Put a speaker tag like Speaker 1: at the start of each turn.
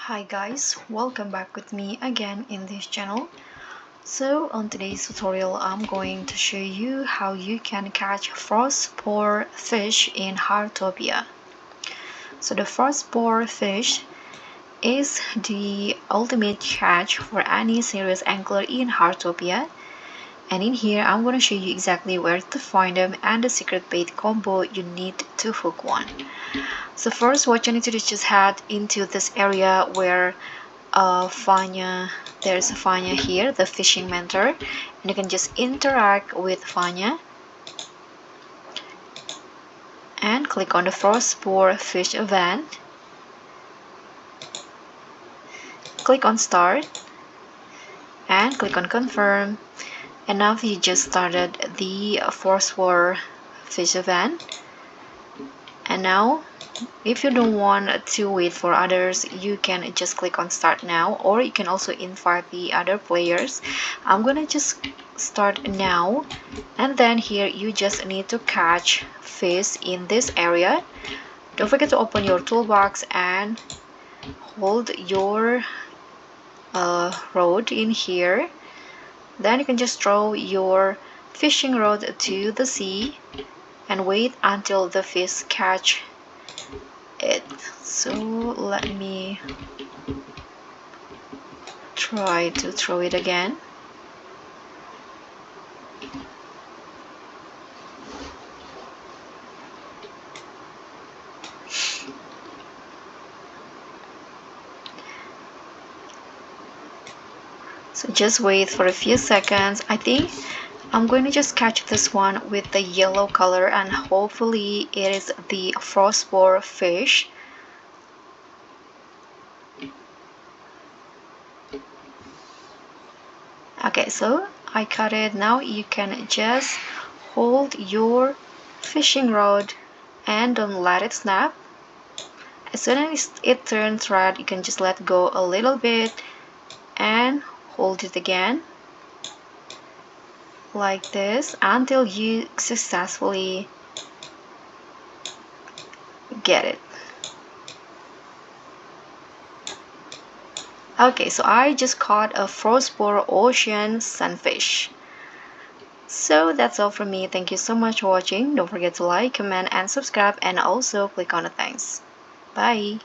Speaker 1: Hi guys, welcome back with me again in this channel. So on today's tutorial I'm going to show you how you can catch frostpore fish in Heartopia. So the frostpore fish is the ultimate catch for any serious angler in Heartopia, and in here I'm going to show you exactly where to find them and the secret bait combo you need to hook one. So first, what you need to do is just head into this area where there's Vanya here, the fishing mentor, and you can just interact with Vanya and click on the Frostpore Fish event. Click on start and click on confirm, and now you just started the Frostpore Fish event. And now if you don't want to wait for others, you can just click on start now, or you can also invite the other players. I'm gonna just start now, and then here you just need to catch fish in this area. Don't forget to open your toolbox and hold your rod in here. Then you can just throw your fishing rod to the sea and wait until the fish catch it. So let me try to throw it again. So just wait for a few seconds. I think I'm going to just catch this one with the yellow color, and hopefully it is the frostpore fish. Okay, so I caught it. Now you can just hold your fishing rod and don't let it snap. As soon as it turns red, you can just let go a little bit and hold it again like this until you successfully get it. Okay, so I just caught a frostpore ocean sunfish. So that's all from me. Thank you so much for watching. Don't forget to like, comment, and subscribe, and also click on the thanks. Bye.